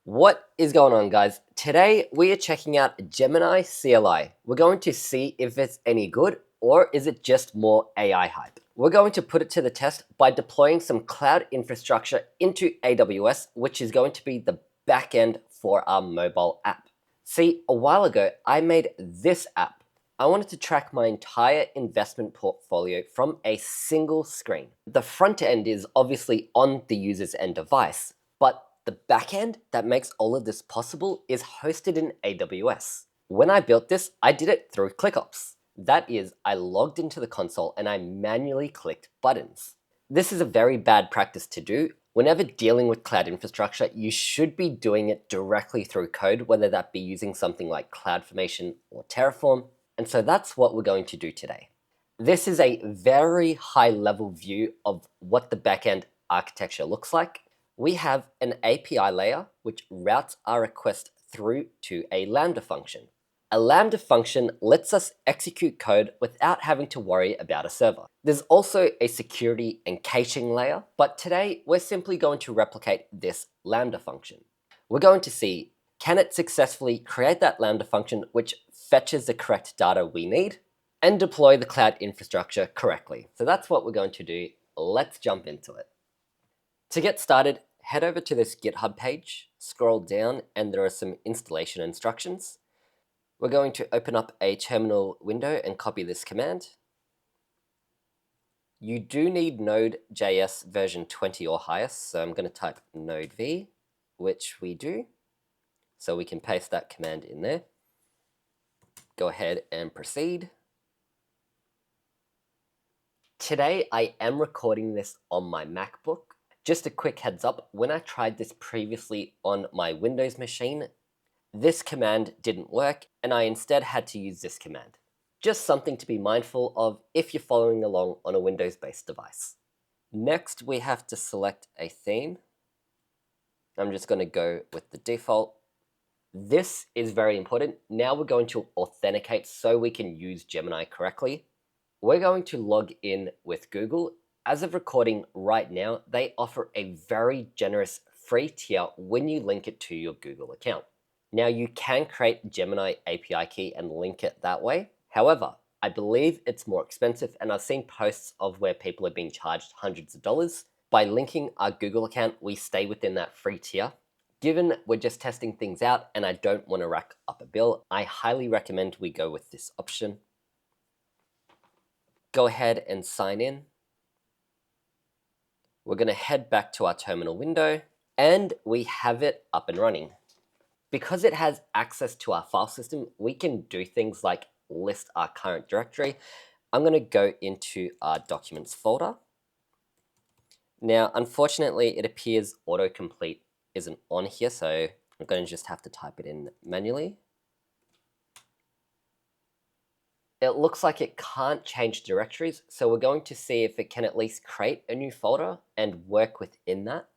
What is going on, guys? Today we are checking out Gemini CLI. We're going to see if it's any good or is it just more AI hype. We're going to put it to the test by deploying some cloud infrastructure into AWS, which is going to be the backend for our mobile app. See, a while ago, I made this app. I wanted to track my entire investment portfolio from a single screen. The front end is obviously on the user's end device, but the backend that makes all of this possible is hosted in AWS. When I built this, I did it through ClickOps. That is, I logged into the console and I manually clicked buttons. This is a very bad practice to do. Whenever dealing with cloud infrastructure, you should be doing it directly through code, whether that be using something like CloudFormation or Terraform. And so that's what we're going to do today. This is a very high-level view of what the backend architecture looks like. We have an API layer which routes our request through to a Lambda function. A Lambda function lets us execute code without having to worry about a server. There's also a security and caching layer, but today we're simply going to replicate this Lambda function. We're going to see, can it successfully create that Lambda function which fetches the correct data we need and deploy the cloud infrastructure correctly. So that's what we're going to do. Let's jump into it. To get started, head over to this GitHub page, scroll down, and there are some installation instructions. We're going to open up a terminal window and copy this command. You do need Node.js version 20 or higher, so I'm going to type node v, which we do. So we can paste that command in there. Go ahead and proceed. Today, I am recording this on my MacBook. Just a quick heads up, when I tried this previously on my Windows machine, this command didn't work, and I instead had to use this command. Just something to be mindful of if you're following along on a Windows-based device. Next, we have to select a theme. I'm just going to go with the default. This is very important. Now we're going to authenticate so we can use Gemini correctly. We're going to log in with Google. As of recording right now, they offer a very generous free tier when you link it to your Google account. Now you can create Gemini API key and link it that way. However, I believe it's more expensive, and I've seen posts of where people are being charged hundreds of dollars. By linking our Google account, we stay within that free tier. Given we're just testing things out and I don't want to rack up a bill, I highly recommend we go with this option. Go ahead and sign in. We're going to head back to our terminal window, and we have it up and running. Because it has access to our file system, we can do things like list our current directory. I'm going to go into our documents folder. Now, unfortunately, it appears autocomplete isn't on here, so I'm going to just have to type it in manually. It looks like it can't change directories, so we're going to see if it can at least create a new folder and work within that.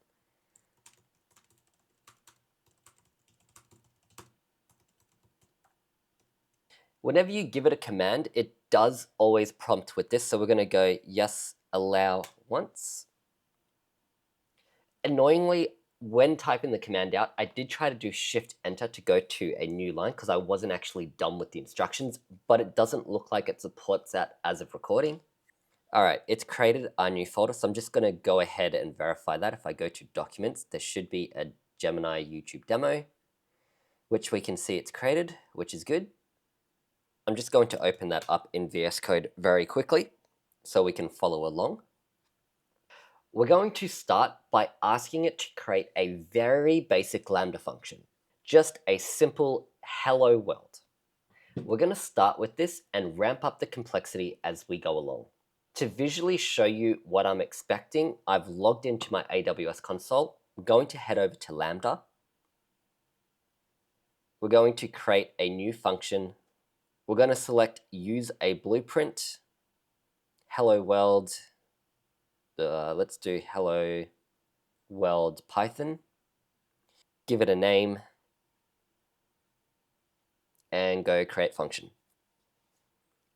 Whenever you give it a command, it does always prompt with this, so we're going to go yes, allow once. Annoyingly, when typing the command out, I did try to do Shift-Enter to go to a new line because I wasn't actually done with the instructions, but it doesn't look like it supports that as of recording. All right, it's created our new folder, so I'm just going to go ahead and verify that. If I go to Documents, there should be a Gemini YouTube demo, which we can see it's created, which is good. I'm just going to open that up in VS Code very quickly so we can follow along. We're going to start by asking it to create a very basic Lambda function, just a simple hello world. We're going to start with this and ramp up the complexity as we go along. To visually show you what I'm expecting, I've logged into my AWS console. I'm going to head over to Lambda. We're going to create a new function. We're going to select use a blueprint, hello world. Let's do hello world Python. Give it a name and go create function.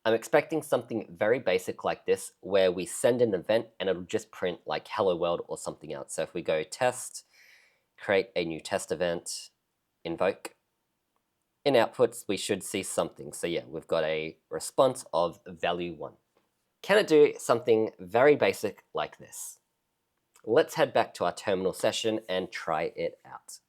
I'm expecting something very basic like this, where we send an event and it'll just print like hello world or something else. So if we go test, create a new test event, invoke. In outputs, we should see something. So yeah, we've got a response of value 1. Can it do something very basic like this? Let's head back to our terminal session and try it out.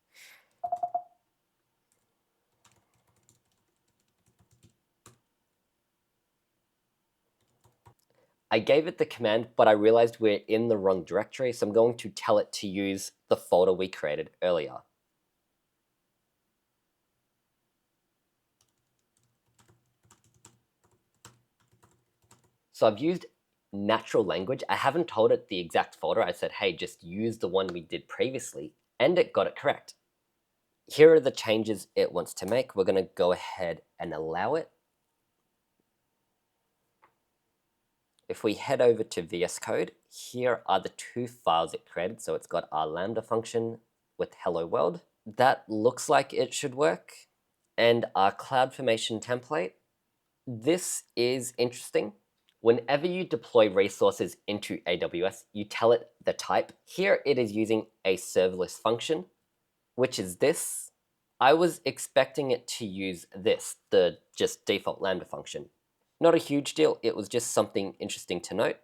I gave it the command, but I realized we're in the wrong directory, so I'm going to tell it to use the folder we created earlier. So I've used natural language. I haven't told it the exact folder. I said, hey, just use the one we did previously, and it got it correct. Here are the changes it wants to make. We're going to go ahead and allow it. If we head over to VS Code, here are the 2 files it created. So it's got our Lambda function with hello world. That looks like it should work. And our CloudFormation template. This is interesting. Whenever you deploy resources into AWS, you tell it the type. Here it is using a serverless function, which is this. I was expecting it to use this, the just default Lambda function. Not a huge deal, it was just something interesting to note.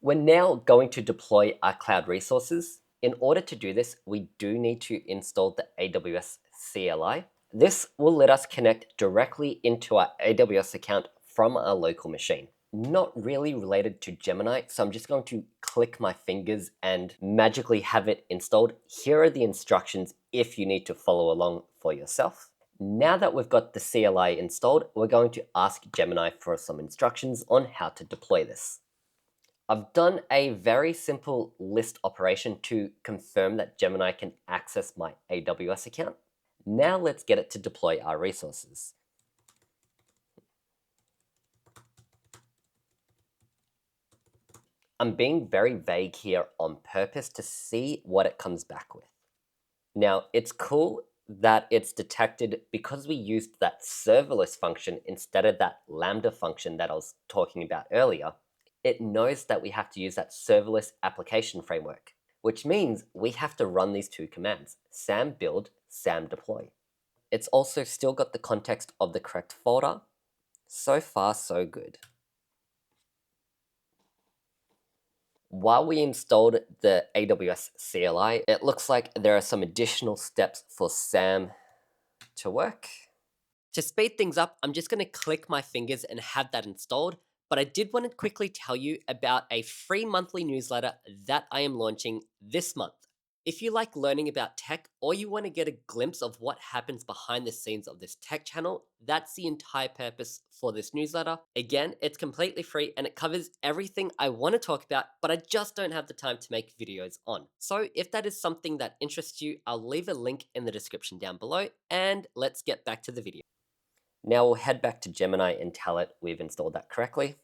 We're now going to deploy our cloud resources. In order to do this, we do need to install the AWS CLI. This will let us connect directly into our AWS account from our local machine. Not really related to Gemini, so I'm just going to click my fingers and magically have it installed. Here are the instructions if you need to follow along for yourself. Now that we've got the CLI installed, we're going to ask Gemini for some instructions on how to deploy this. I've done a very simple list operation to confirm that Gemini can access my AWS account. Now let's get it to deploy our resources. I'm being very vague here on purpose to see what it comes back with. Now, it's cool that it's detected because we used that serverless function instead of that Lambda function that I was talking about earlier. It knows that we have to use that serverless application framework, which means we have to run these 2 commands, sam build, sam deploy. It's also still got the context of the correct folder. So far, so good. While we installed the AWS CLI, it looks like there are some additional steps for SAM to work. To speed things up, I'm just going to click my fingers and have that installed, but I did want to quickly tell you about a free monthly newsletter that I am launching this month. If you like learning about tech or you want to get a glimpse of what happens behind the scenes of this tech channel, that's the entire purpose for this newsletter. Again, it's completely free and it covers everything I want to talk about, but I just don't have the time to make videos on. So if that is something that interests you, I'll leave a link in the description down below, and let's get back to the video. Now we'll head back to Gemini and tell it we've installed that correctly.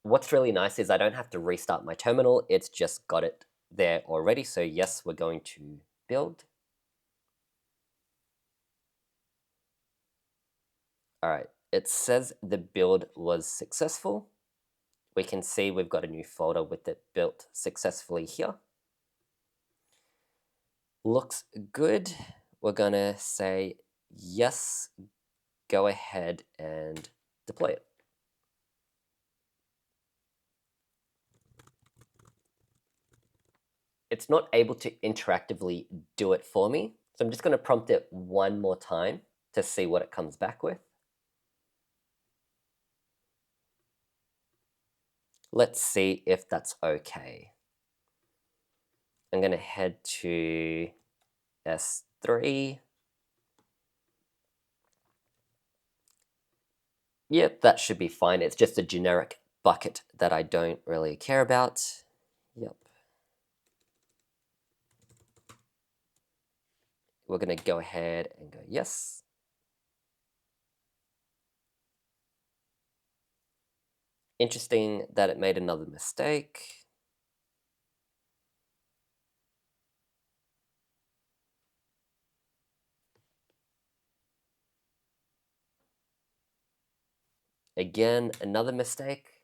What's really nice is I don't have to restart my terminal. It's just got it there already. So yes, we're going to build. All right, it says the build was successful. We can see we've got a new folder with it built successfully here. Looks good. We're gonna say yes, go ahead and deploy it. It's not able to interactively do it for me. So I'm just going to prompt it one more time to see what it comes back with. Let's see if that's okay. I'm going to head to S3. Yep, that should be fine. It's just a generic bucket that I don't really care about. Yep. We're going to go ahead and go yes. Interesting that it made another mistake. Again, another mistake.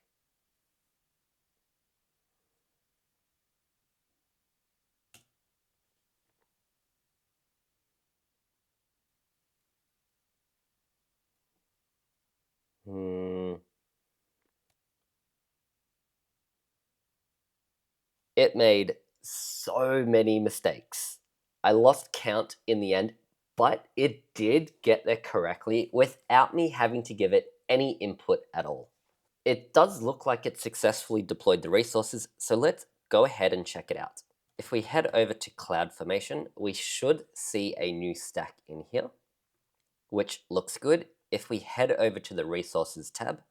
It made so many mistakes. I lost count in the end, but it did get there correctly without me having to give it any input at all. It does look like it successfully deployed the resources, so let's go ahead and check it out. If we head over to CloudFormation, we should see a new stack in here, which looks good. If we head over to the Resources tab,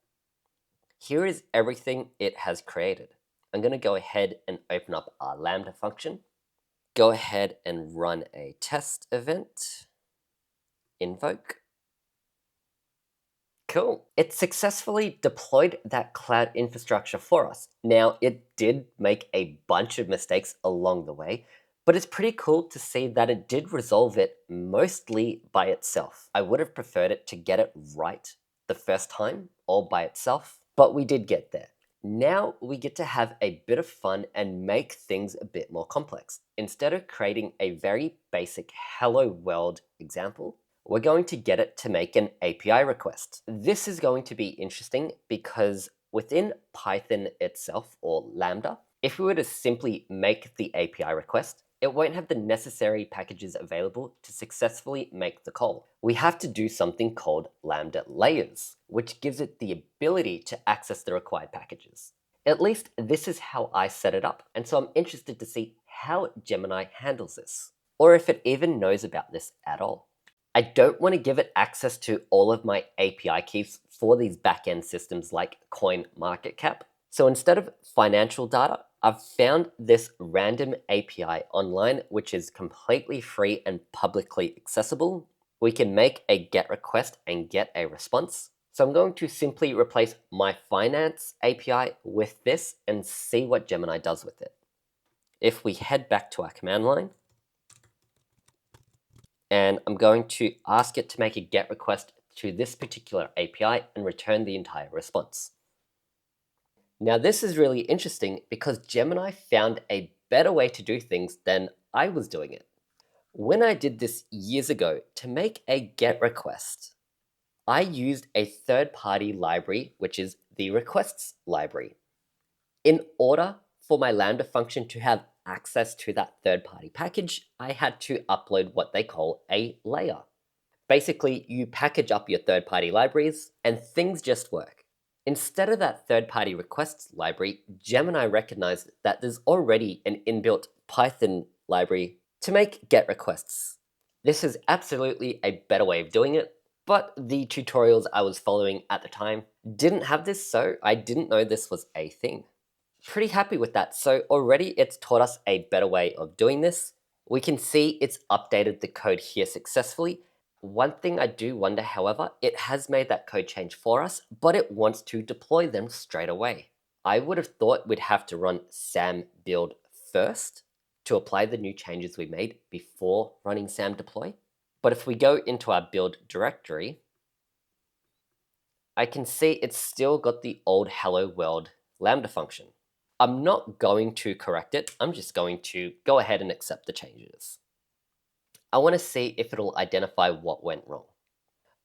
here is everything it has created. I'm going to go ahead and open up our Lambda function. Go ahead and run a test event. Invoke. Cool. It successfully deployed that cloud infrastructure for us. Now, it did make a bunch of mistakes along the way, but it's pretty cool to see that it did resolve it mostly by itself. I would have preferred it to get it right the first time, all by itself, but we did get there. Now we get to have a bit of fun and make things a bit more complex. Instead of creating a very basic hello world example, we're going to get it to make an API request. This is going to be interesting because within Python itself, or Lambda, if we were to simply make the API request, it won't have the necessary packages available to successfully make the call. We have to do something called Lambda layers, which gives it the ability to access the required packages. At least this is how I set it up, and so I'm interested to see how Gemini handles this, or if it even knows about this at all. I don't want to give it access to all of my API keys for these backend systems like CoinMarketCap. So instead of financial data, I've found this random API online, which is completely free and publicly accessible. We can make a GET request and get a response. So I'm going to simply replace my finance API with this and see what Gemini does with it. If we head back to our command line, and I'm going to ask it to make a GET request to this particular API and return the entire response. Now this is really interesting because Gemini found a better way to do things than I was doing it. When I did this years ago, to make a GET request, I used a third-party library, which is the requests library. In order for my Lambda function to have access to that third-party package, I had to upload what they call a layer. Basically, you package up your third-party libraries and things just work. Instead of that third-party requests library, Gemini recognized that there's already an inbuilt Python library to make GET requests. This is absolutely a better way of doing it, but the tutorials I was following at the time didn't have this, so I didn't know this was a thing. Pretty happy with that. So already it's taught us a better way of doing this. We can see it's updated the code here successfully. One thing I do wonder, however, it has made that code change for us, but it wants to deploy them straight away. I would have thought we'd have to run sam build first to apply the new changes we made before running sam deploy. But if we go into our build directory, I can see it's still got the old hello world Lambda function. I'm not going to correct it. I'm just going to go ahead and accept the changes. I want to see if it'll identify what went wrong.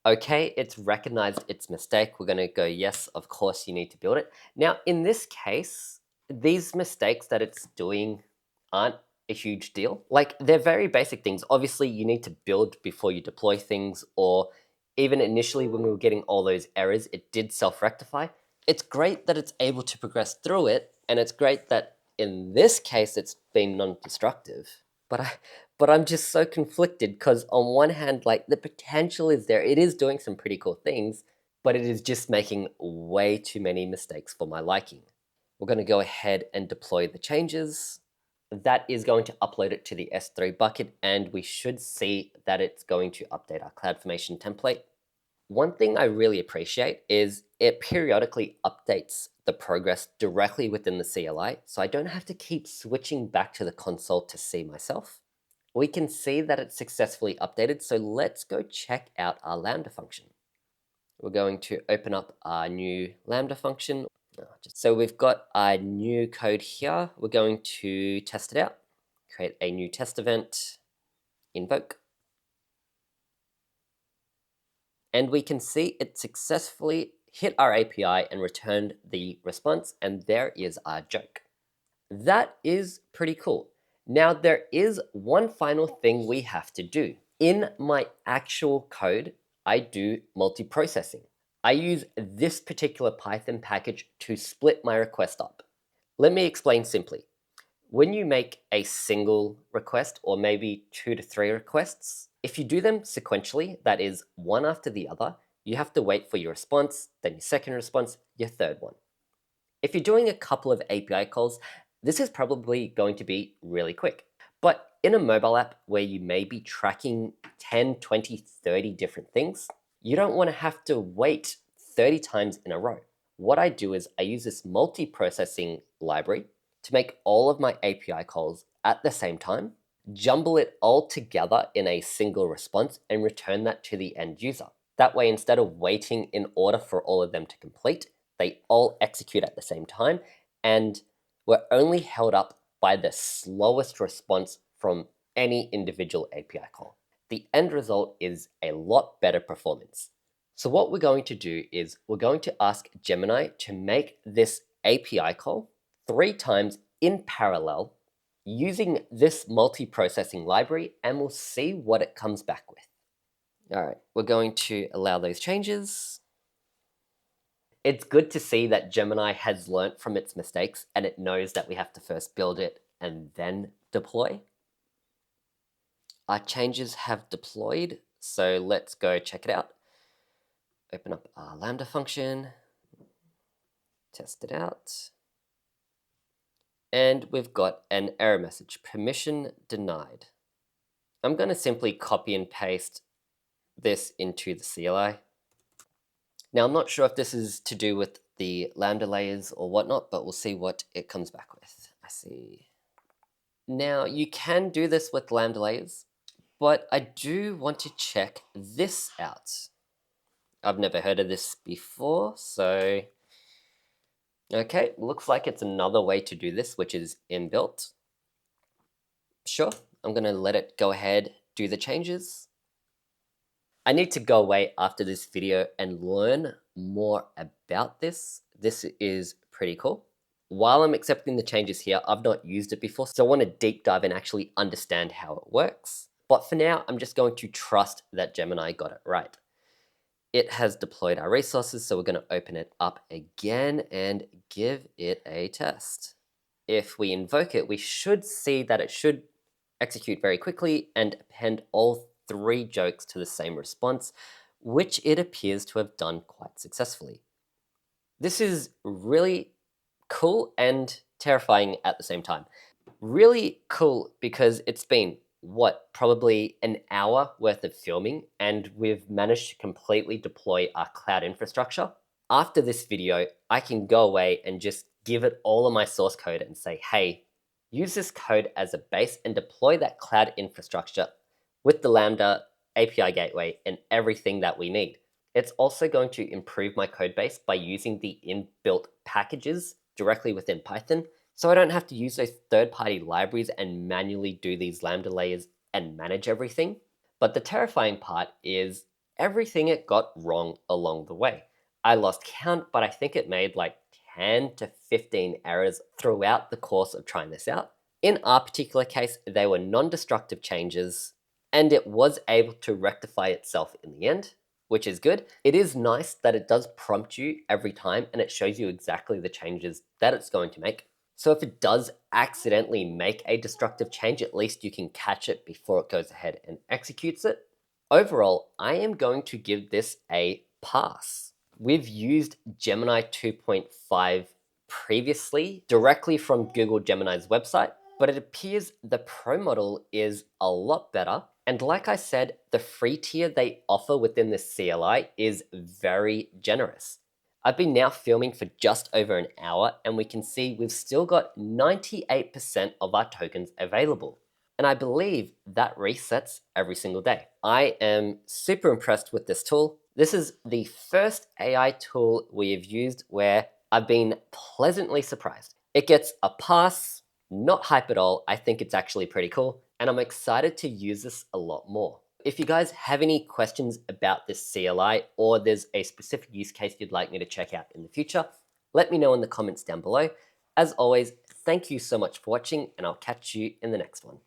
Okay, it's recognized its mistake. We're going to go, yes, of course you need to build it. Now, in this case, these mistakes that it's doing aren't a huge deal. Like, they're very basic things. Obviously, you need to build before you deploy things, or even initially when we were getting all those errors, it did self-rectify. It's great that it's able to progress through it, and it's great that in this case it's been non-destructive. But I'm just so conflicted because on one hand, like, the potential is there. It is doing some pretty cool things, but it is just making way too many mistakes for my liking. We're going to go ahead and deploy the changes. That is going to upload it to the S3 bucket, and we should see that it's going to update our CloudFormation template. One thing I really appreciate is it periodically updates the progress directly within the CLI, so I don't have to keep switching back to the console to see myself. We can see that it's successfully updated, so let's go check out our Lambda function. We're going to open up our new Lambda function. So we've got our new code here. We're going to test it out. Create a new test event, invoke. And we can see it successfully hit our API and returned the response, and there is our joke. That is pretty cool. Now, there is one final thing we have to do. In my actual code, I do multiprocessing. I use this particular Python package to split my request up. Let me explain simply. When you make a single request, or maybe 2 to 3 requests, if you do them sequentially, that is one after the other, you have to wait for your response, then your second response, your third one. If you're doing a couple of API calls, this is probably going to be really quick. But in a mobile app where you may be tracking 10, 20, 30 different things, you don't want to have to wait 30 times in a row. What I do is I use this multiprocessing library to make all of my API calls at the same time, jumble it all together in a single response, and return that to the end user. That way, instead of waiting in order for all of them to complete, they all execute at the same time, and we're only held up by the slowest response from any individual API call. The end result is a lot better performance. So what we're going to do is we're going to ask Gemini to make this API call 3 times in parallel using this multiprocessing library, and we'll see what it comes back with. All right, we're going to allow those changes. It's good to see that Gemini has learnt from its mistakes and it knows that we have to first build it and then deploy. Our changes have deployed, so let's go check it out. Open up our Lambda function, test it out, and we've got an error message, permission denied. I'm going to simply copy and paste this into the CLI. Now, I'm not sure if this is to do with the Lambda layers or whatnot, but we'll see what it comes back with. I see. Now, you can do this with Lambda layers, but I do want to check this out. I've never heard of this before, so okay, looks like it's another way to do this, which is inbuilt. Sure, I'm going to let it go ahead, do the changes. I need to go away after this video and learn more about this. This is pretty cool. While I'm accepting the changes here, I've not used it before, so I want to deep dive and actually understand how it works. But for now, I'm just going to trust that Gemini got it right. It has deployed our resources, so we're going to open it up again and give it a test. If we invoke it, we should see that it should execute very quickly and append all 3 jokes to the same response, which it appears to have done quite successfully. This is really cool and terrifying at the same time. Really cool because it's been, probably an hour worth of filming, and we've managed to completely deploy our cloud infrastructure. After this video, I can go away and just give it all of my source code and say, hey, use this code as a base and deploy that cloud infrastructure with the Lambda API gateway and everything that we need. It's also going to improve my code base by using the inbuilt packages directly within Python, so I don't have to use those third-party libraries and manually do these Lambda layers and manage everything. But the terrifying part is everything it got wrong along the way. I lost count, but I think it made like 10 to 15 errors throughout the course of trying this out. In our particular case, they were non-destructive changes, and it was able to rectify itself in the end, which is good. It is nice that it does prompt you every time and it shows you exactly the changes that it's going to make. So if it does accidentally make a destructive change, at least you can catch it before it goes ahead and executes it. Overall, I am going to give this a pass. We've used Gemini 2.5 previously directly from Google Gemini's website, but it appears the Pro model is a lot better. And like I said, the free tier they offer within the CLI is very generous. I've been now filming for just over an hour, and we can see we've still got 98% of our tokens available. And I believe that resets every single day. I am super impressed with this tool. This is the first AI tool we have used where I've been pleasantly surprised. It gets a pass, not hype at all. I think it's actually pretty cool, and I'm excited to use this a lot more. If you guys have any questions about this CLI or there's a specific use case you'd like me to check out in the future, let me know in the comments down below. As always, thank you so much for watching, and I'll catch you in the next one.